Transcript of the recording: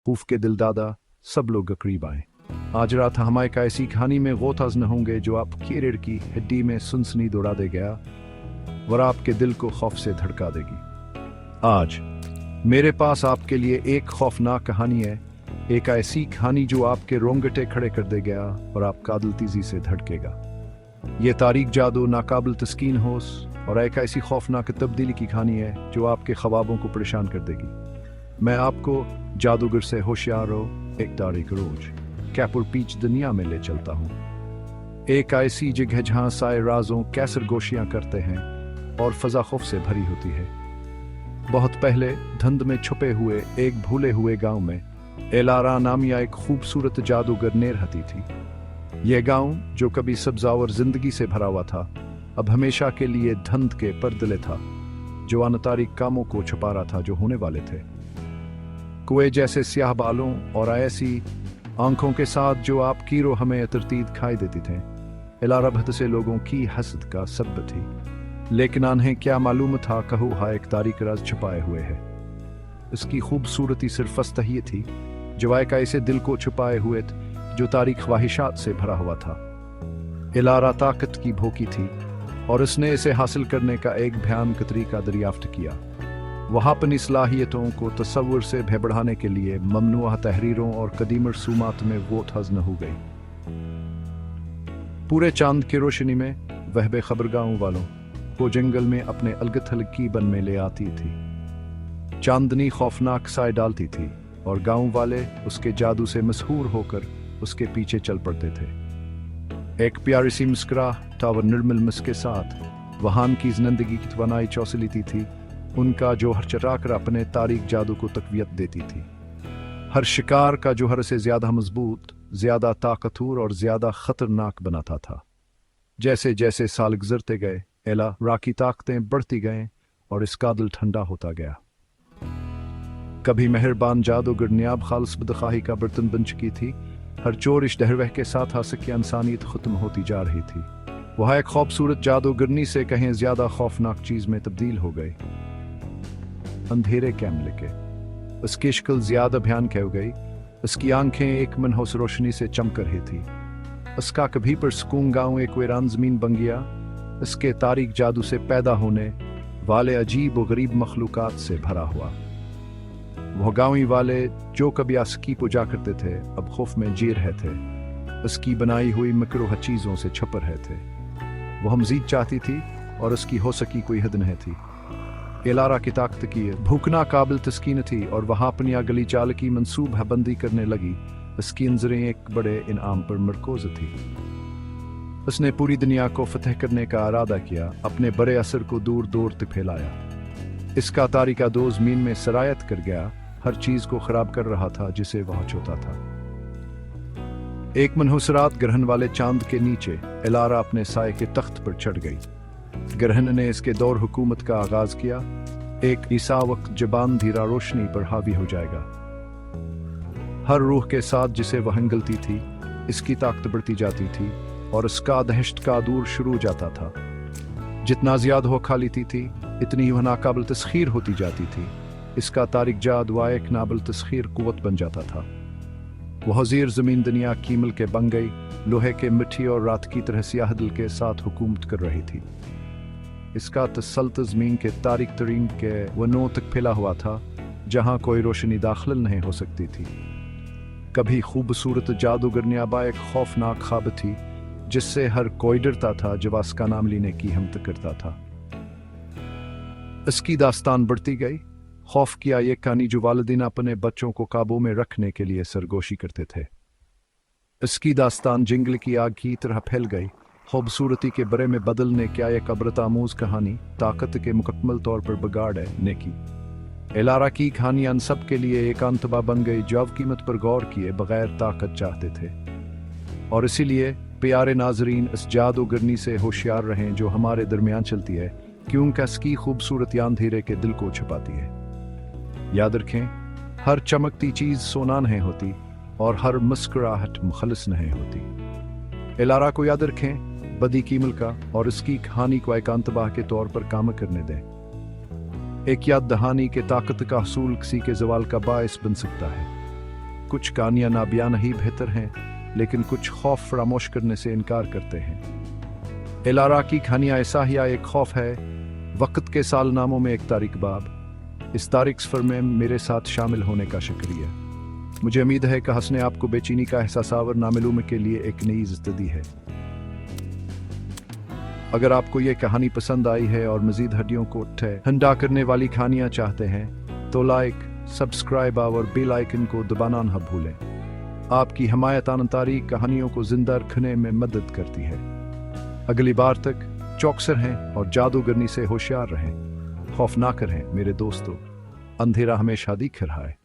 खूफ के दिलदादा सब लोग करीब आए। आज रात हम एक ऐसी कहानी में गोताज न होंगे जो आपकी रीढ़ की हड्डी में सुनसनी दौड़ा दे गया और आपके दिल को खौफ से धड़का देगी। आज मेरे पास आपके लिए एक खौफनाक कहानी है, एक ऐसी कहानी जो आपके रोंगटे खड़े कर दे गया और आप कादिल तेजी से धड़केगा। ये तारीख जादू, नाकाबिल तस्कीन होश और एक ऐसी खौफनाक तब्दीली की कहानी है जो आपके ख्वाबों को परेशान कर देगी। मैं आपको जादूगर से होशियारों एक तारीख रोज कैपुर पीच दुनिया में ले चलता हूँ, एक ऐसी जगह जहाँ साए राजों कैसर गोशियाँ करते हैं और फजा खौफ से भरी होती है। बहुत पहले धुंध में छुपे हुए एक भूले हुए गांव में एलारा नामिया एक खूबसूरत जादूगर ने रहती थी। यह गांव जो कभी सब्जावर जिंदगी से भरा हुआ था, अब हमेशा के लिए धुंध के पर्दले था जो अनतारीख कामों को छुपा रहा था जो होने वाले थे। कुएं जैसे स्याह बालों और ऐसी आंखों के साथ जो आप कीरो हमें तरतीब खाई देती थे, एलारा भद से लोगों की हसद का सबब थी। लेकिन उन्हें क्या मालूम था कहू हा एक तारीख राज छुपाए हुए है। इसकी खूबसूरती सिर्फ फस्तही थी जो एक ऐसे दिल को छुपाए हुए जो तारीख ख्वाहिशात से भरा हुआ था। एलारा ताकत की भूखी थी और उसने इसे हासिल करने का एक भयानक तरीका दरियाफ्त किया। वह अपनी सलाहियतों को तस्वुर से बढ़ाने के लिए ममनुआ तहरीरों और कदीम रसूमात में वो हज़ न हो गई। पूरे चांद की रोशनी में वह बेखबर गांव वालों को जंगल में अपने अलग थलग की बन में ले आती थी। चांदनी खौफनाक साए डालती थी और गांव वाले उसके जादू से मशहूर होकर उसके पीछे चल पड़ते थे। एक प्यारी सी मुस्कुराहट और निर्मल मुस्क के साथ वहां की जिंदगी की तवानाई चौसलीती थी, उनका जोहर चराकर अपने तारीख जादू को तकवीत देती थी। हर शिकार का जोहर से ज्यादा मजबूत, ज्यादा ताकतवर और ज्यादा खतरनाक बनाता था। जैसे जैसे साल गुजरते गए, एलारा की ताकतें बढ़ती गईं और इसका दिल ठंडा होता गया। कभी मेहरबान जादूगर नियाब खालिस बदखाही का बर्तन बन चुकी थी। हर चोर इस डहरवह के साथ हंस की इंसानियत खत्म होती जा रही थी। वह एक खूबसूरत जादूगरनी से कहीं ज्यादा खौफनाक चीज में तब्दील हो गई। अंधेरे कैमरे के उसकी शक्ल ज्यादा भयानक हो गई। उसकी आंखें एक मनहूस रोशनी से चमक रही थी। उसका कभी पर सुकून गांव एक वीरान जमीन बन गया। इसके तारीख जादू से पैदा होने वाले अजीब व गरीब मखलूकात से भरा हुआ। वह गांवी वाले जो कभी आसकी पूजा करते थे अब खौफ में जी रहे थे। उसकी बनाई हुई मकरूह चीजों से छुप रहे थे। वह मजीद चाहती थी और उसकी हो सकी कोई हद नहीं थी। एलारा की ताकत की भूखना काबिल तस्कीन थी और वह अपनी अगली चाल की मंसूबा बंदी करने लगी। उसकी नजरें एक बड़े इनाम पर मरकूज थी। उसने पूरी दुनिया को फतह करने का इरादा किया, अपने बड़े असर को दूर दूर तक फैलाया। इसका तारीका दो जमीन में सरायत कर गया, हर चीज को खराब कर रहा था जिसे वह चाहता था। एक मनहूस रात ग्रहण वाले चांद के नीचे एलारा अपने साए के तख्त पर चढ़ गई। ग्रहण ने इसके दौर हुकूमत का आगाज किया। एक ईसा वक्त जबान धीरा रोशनी पर हावी हो जाएगा। हर रूह के साथ जिसे वह अंगलती थी, इसकी ताकत बढ़ती जाती थी और इसका दहशत का दूर शुरू जाता था। जितना ज्यादा वो खा लेती थी, इतनी वह नाकाबिल तस्खीर होती जाती थी। इसका तारीख जाद व एक नाबिल तस्खीर कुव्वत बन जाता था। वह ज़ीर ज़मीन दुनिया की मिल्क बन गई, लोहे के मिट्टी और रात की तरह सियाह दिल के साथ हुकूमत कर रही थी। इसका तसल्तुत ज़मीन के तारीख तरीन के वनों तक फैला हुआ था जहाँ कोई रोशनी दाखिल नहीं हो सकती थी। कभी खूबसूरत जादूगर नियाबा एक खौफनाक ख्वाब थी जिससे हर कोई डरता था जब उसका नाम लेने की हिम्मत करता था। इसकी दास्तान बढ़ती गई। खौफ किया ये कहानी जो वालिदैन अपने बच्चों को काबू में रखने के लिए सरगोशी करते थे। इसकी दास्तान जंगल की आग की तरह फैल गई। खूबसूरती के बरे में बदलने क्या एक अबरतामूज कहानी ताकत के मुकम्मल तौर पर बिगाड़ने की। एलारा की कहानियां सब के लिए एक अंतबा बन गई जो अब कीमत पर गौर किए बगैर ताकत चाहते थे। और इसीलिए प्यारे नाजरीन, इस जादूगरनी से होशियार रहें जो हमारे दरमियान चलती है, क्योंकि इसकी खूबसूरती अंधेरे के दिल को छुपाती है। याद रखें, हर चमकती चीज सोना नहीं होती और हर मुस्कुराहट मुखलिस नहीं होती। एलारा को याद रखें, बदी की मिल्का और इसकी कहानी को एक अंतबाह के तौर पर काम करने दें। एक याद दहानी के ताकत का हसूल किसी के जवाल का बायस बन सकता है। कुछ कहानियां नाबियाना ही बेहतर हैं, लेकिन कुछ खौफ फरामोश करने से इनकार करते हैं। एलारा की कहानियां ऐसा ही एक खौफ है। वक्त के सालनामों में एक तारीख बाब। इस तारीख सफर में मेरे साथ शामिल होने का शुक्रिया। मुझे उम्मीद है कि हंसने आपको बेचैनी का एहसास और नामालूम के लिए एक नई जिंदगी है। अगर आपको ये कहानी पसंद आई है और मजीद हड्डियों को ठंडा करने वाली कहानियां चाहते हैं तो लाइक, सब्सक्राइब और बेल आइकन को दबाना न भूलें। आपकी हमायत तारीख कहानियों को जिंदा रखने में मदद करती है। अगली बार तक चौकस रहें और जादूगरनी से होशियार रहें। खौफ ना करें मेरे दोस्तों, अंधेरा हमेशा दिख रहा है।